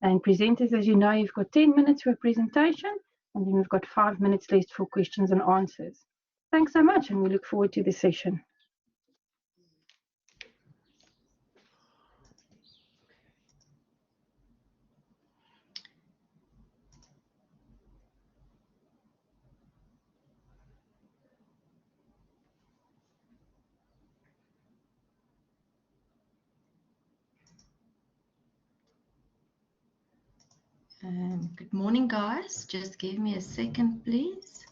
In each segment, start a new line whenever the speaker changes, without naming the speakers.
And presenters, as you know, you've got 10 minutes for a presentation, and then we've got 5 minutes left for questions and answers. Thanks so much, and we look forward to this session.
Good morning, guys. Just give me a second, please.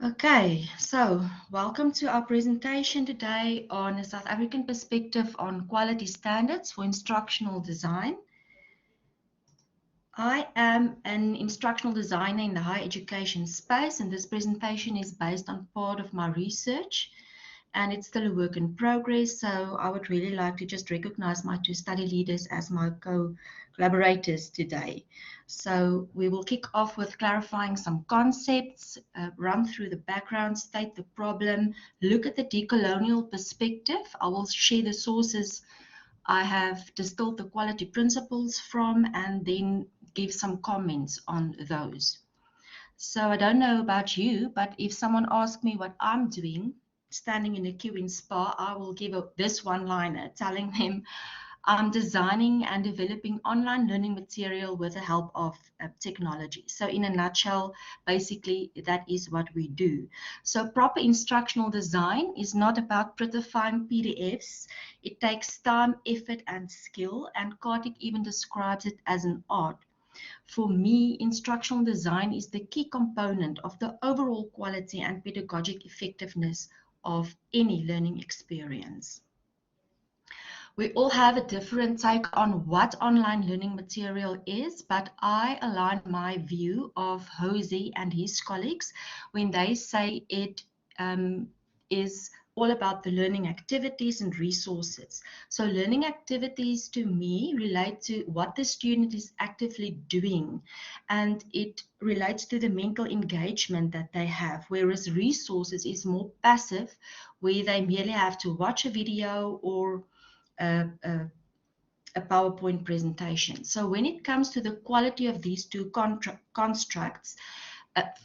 Okay, so welcome to our presentation today on a South African perspective on quality standards for instructional design. I am an instructional designer in the higher education space, and this presentation is based on part of my research, and it's still a work in progress. So I would really like to just recognize my two study leaders as my collaborators today. So we will kick off with clarifying some concepts, run through the background, state the problem, look at the decolonial perspective. I will share the sources I have distilled the quality principles from, and then give some comments on those. So I don't know about you, but if someone asks me what I'm doing, standing in a queue in Spa, I will give this one-liner telling them I'm designing and developing online learning material with the help of technology. So in a nutshell, basically that is what we do. So proper instructional design is not about prettifying PDFs. It takes time, effort, and skill, and Kartik even describes it as an art. For me, instructional design is the key component of the overall quality and pedagogic effectiveness of any learning experience. We all have a different take on what online learning material is, but I align my view of Jose and his colleagues when they say it is all about the learning activities and resources. So learning activities to me relate to what the student is actively doing, and it relates to the mental engagement that they have, whereas resources is more passive, where they merely have to watch a video or a PowerPoint presentation. So when it comes to the quality of these two constructs,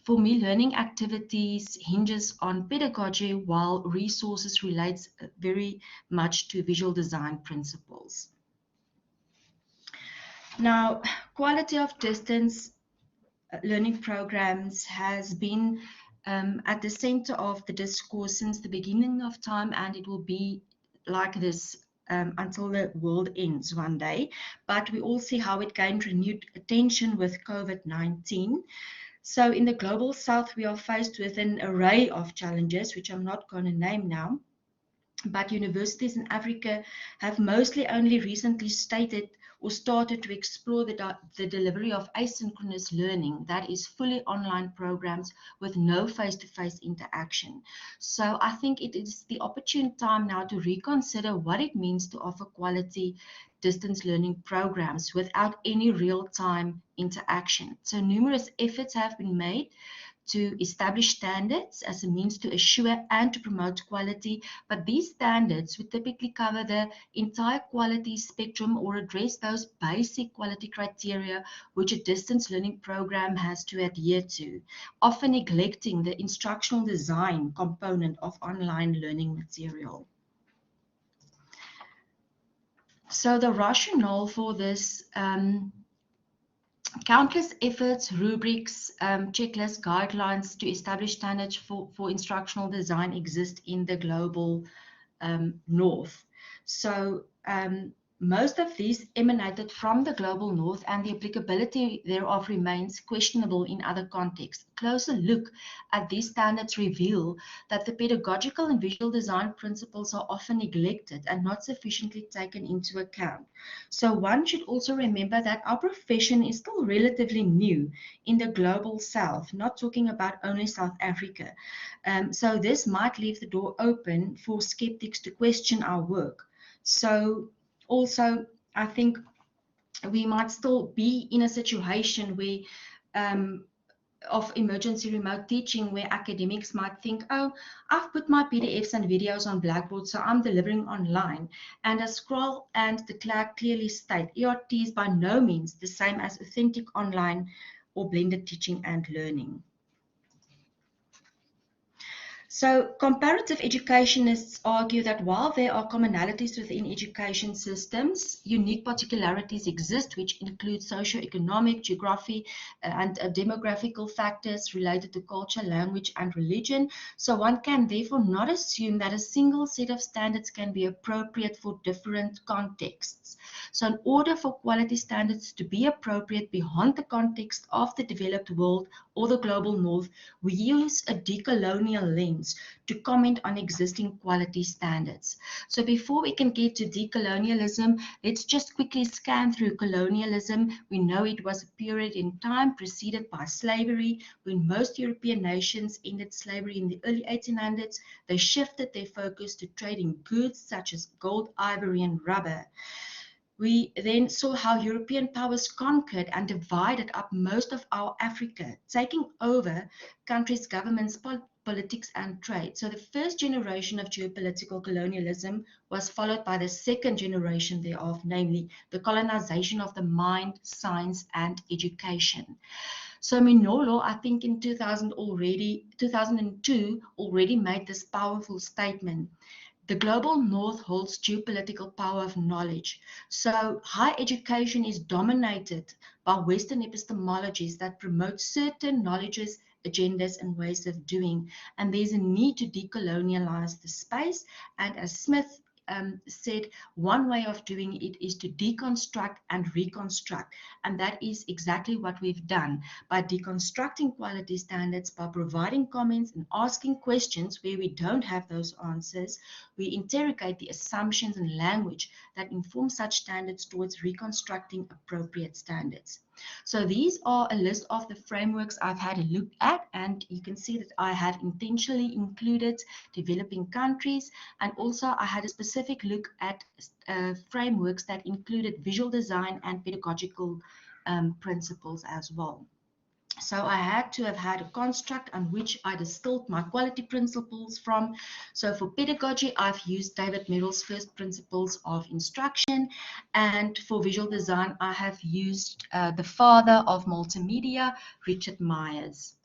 for me, learning activities hinges on pedagogy, while resources relates very much to visual design principles. Now, quality of distance learning programs has been at the center of the discourse since the beginning of time, and it will be like this until the world ends one day. But we all see how it gained renewed attention with COVID-19. So in the global south, we are faced with an array of challenges, which I'm not going to name now. But universities in Africa have mostly only recently stated or started to explore the delivery of asynchronous learning, that is fully online programs with no face-to-face interaction. So I think it is the opportune time now to reconsider what it means to offer quality distance learning programs without any real-time interaction. So numerous efforts have been made to establish standards as a means to assure and to promote quality, but these standards would typically cover the entire quality spectrum or address those basic quality criteria which a distance learning program has to adhere to, often neglecting the instructional design component of online learning material. So the rationale for this countless efforts, rubrics, checklists, guidelines to establish standards for instructional design exist in the global north. So most of these emanated from the global north, and the applicability thereof remains questionable in other contexts. A closer look at these standards reveal that the pedagogical and visual design principles are often neglected and not sufficiently taken into account. So one should also remember that our profession is still relatively new in the global south, not talking about only South Africa. So this might leave the door open for skeptics to question our work. So also, I think we might still be in a situation where of emergency remote teaching, where academics might think, oh, I've put my PDFs and videos on Blackboard, so I'm delivering online. And as Scroll and de Klerk clearly state, ERT is by no means the same as authentic online or blended teaching and learning. So comparative educationists argue that while there are commonalities within education systems, unique particularities exist, which include socio-economic, geography, and demographical factors related to culture, language, and religion. So one can therefore not assume that a single set of standards can be appropriate for different contexts. So in order for quality standards to be appropriate beyond the context of the developed world or the global north, we use a decolonial lens to comment on existing quality standards. So before we can get to decolonialism, let's just quickly scan through colonialism. We know it was a period in time preceded by slavery. When most European nations ended slavery in the early 1800s, they shifted their focus to trading goods such as gold, ivory, and rubber. We then saw how European powers conquered and divided up most of our Africa, taking over countries' governments, politics, and trade. So the first generation of geopolitical colonialism was followed by the second generation thereof, namely the colonization of the mind, science, and education. So Minolo, I think in 2002 already made this powerful statement. The global north holds geopolitical power of knowledge. So higher education is dominated by Western epistemologies that promote certain knowledges, agendas, and ways of doing. And there's a need to decolonialize the space. And as Smith said, one way of doing it is to deconstruct and reconstruct. And that is exactly what we've done by deconstructing quality standards, by providing comments and asking questions where we don't have those answers. We interrogate the assumptions and language that inform such standards towards reconstructing appropriate standards. So these are a list of the frameworks I've had a look at, and you can see that I have intentionally included developing countries, and also I had a specific look at frameworks that included visual design and pedagogical principles as well. So I had to have had a construct on which I distilled my quality principles from. So for pedagogy, I've used David Merrill's first principles of instruction. And for visual design, I have used the father of multimedia, Richard Myers.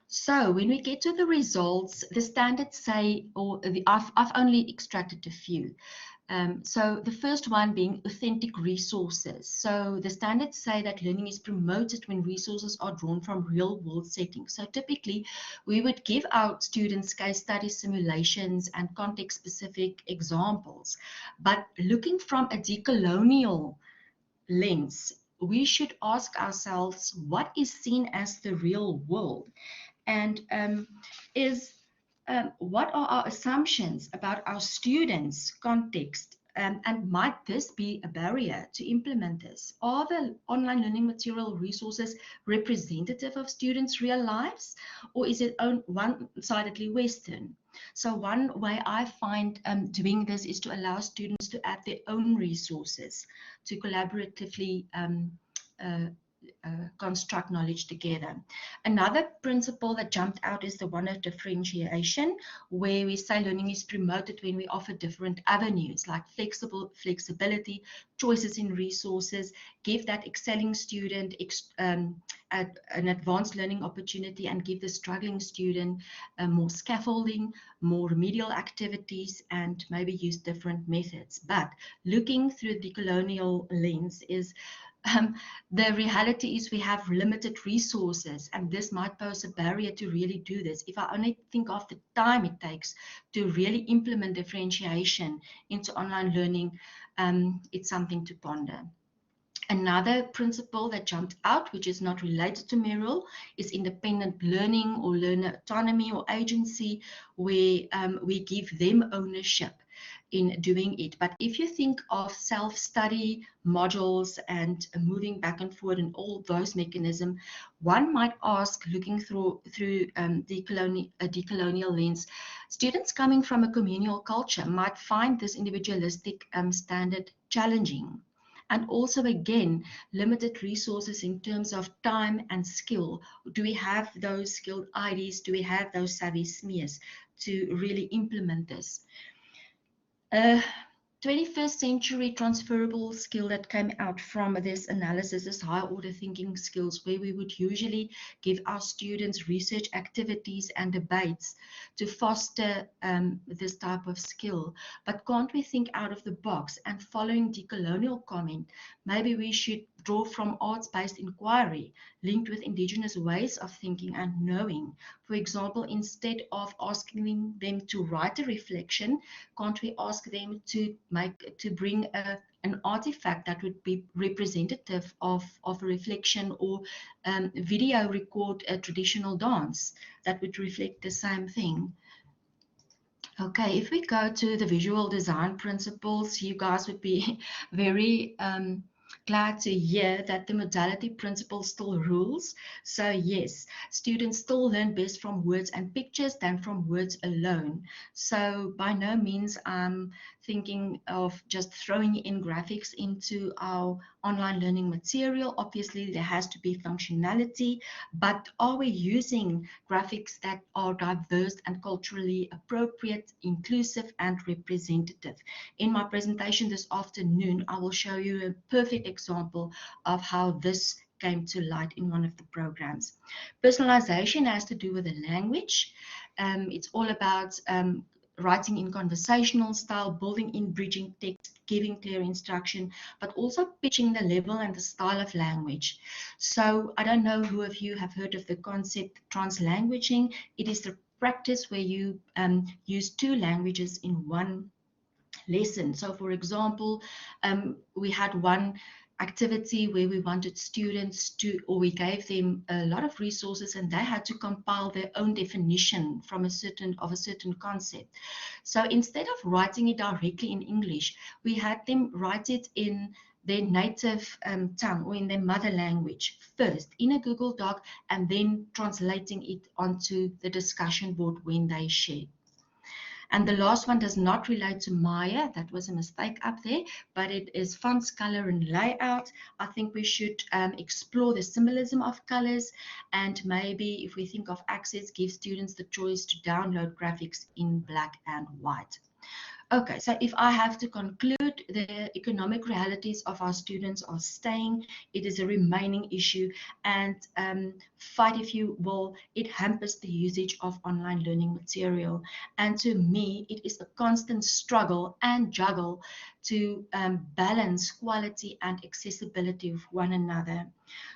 So when we get to the results, the standards say, I've only extracted a few. So the first one being authentic resources. So the standards say that learning is promoted when resources are drawn from real world settings. So typically we would give our students case study simulations and context specific examples. But looking from a decolonial lens, we should ask ourselves what is seen as the real world, and what are our assumptions about our students' context, and might this be a barrier to implement this? Are the online learning material resources representative of students' real lives, or is it one-sidedly Western? So one way I find doing this is to allow students to add their own resources to collaboratively construct knowledge together. Another principle that jumped out is the one of differentiation, where we say learning is promoted when we offer different avenues like flexibility, choices in resources, give that excelling student an advanced learning opportunity, and give the struggling student more scaffolding, more remedial activities, and maybe use different methods. But looking through the colonial lens is the reality is we have limited resources, and this might pose a barrier to really do this. If I only think of the time it takes to really implement differentiation into online learning, it's something to ponder. Another principle that jumped out, which is not related to Merrill, is independent learning or learner autonomy or agency, where we give them ownership in doing it. But if you think of self-study modules and moving back and forward and all those mechanisms, one might ask, looking through a decolonial lens, students coming from a communal culture might find this individualistic standard challenging. And also, again, limited resources in terms of time and skill. Do we have those skilled IDs? Do we have those savvy SMEs to really implement this? 21st century transferable skill that came out from this analysis is high order thinking skills, where we would usually give our students research activities and debates to foster this type of skill. But can't we think out of the box? And following decolonial comment, maybe we should draw from arts-based inquiry linked with indigenous ways of thinking and knowing. For example, instead of asking them to write a reflection, can't we ask them to bring an artifact that would be representative of a reflection, or video record a traditional dance that would reflect the same thing? Okay, if we go to the visual design principles, you guys would be very glad to hear that the modality principle still rules. So yes, students still learn best from words and pictures than from words alone. So by no means I'm thinking of just throwing in graphics into our online learning material. Obviously, there has to be functionality, but are we using graphics that are diverse and culturally appropriate, inclusive, and representative? In my presentation this afternoon, I will show you a perfect example of how this came to light in one of the programs. Personalization has to do with the language. It's all about writing in conversational style, building in bridging text, giving clear instruction, but also pitching the level and the style of language. So I don't know who of you have heard of the concept translanguaging. It is the practice where you use two languages in one lesson. So for example, we had one activity where we wanted students to, or we gave them a lot of resources, and they had to compile their own definition from a certain concept. So instead of writing it directly in English, we had them write it in their native tongue, or in their mother language first in a Google Doc, and then translating it onto the discussion board when they share. And the last one does not relate to Maya. That was a mistake up there, but it is fonts, color, and layout. I think we should explore the symbolism of colors, and maybe if we think of access, give students the choice to download graphics in black and white. Okay, so if I have to conclude, the economic realities of our students are staying. It is a remaining issue, and fight, if you will, it hampers the usage of online learning material. And to me, it is a constant struggle and juggle to balance quality and accessibility with one another.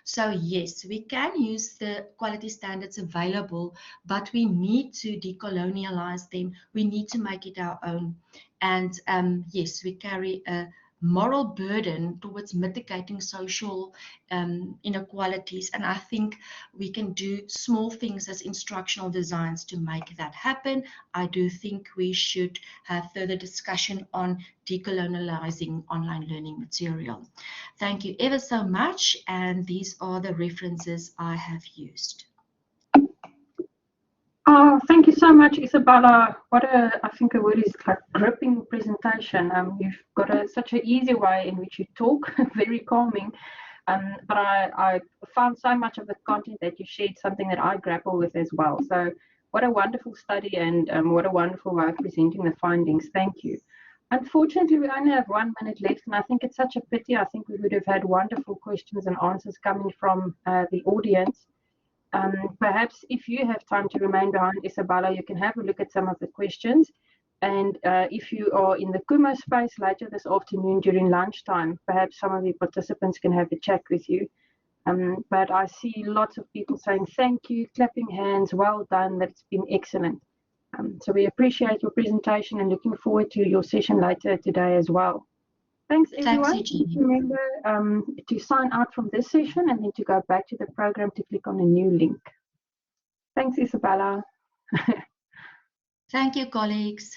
So yes, we can use the quality standards available, but we need to decolonialize them. We need to make it our own. And yes, we carry a moral burden towards mitigating social inequalities. And I think we can do small things as instructional designs to make that happen. I do think we should have further discussion on decolonializing online learning material. Thank you ever so much. And these are the references I have used.
Oh, thank you so much, Isabella. I think the word is like gripping presentation. You've got such an easy way in which you talk, very calming. But I found so much of the content that you shared, something that I grapple with as well. So what a wonderful study, and what a wonderful way of presenting the findings. Thank you. Unfortunately, we only have 1 minute left, and I think it's such a pity. I think we would have had wonderful questions and answers coming from the audience. Perhaps if you have time to remain behind, Isabella, you can have a look at some of the questions. And if you are in the Kumo space later this afternoon during lunchtime, perhaps some of the participants can have a chat with you. But I see lots of people saying thank you, clapping hands, well done, that's been excellent. So we appreciate your presentation and looking forward to your session later today as well. Thanks, everyone.
Thanks,
remember to sign out from this session and then to go back to the program to click on a new link. Thanks, Isabella.
Thank you, colleagues.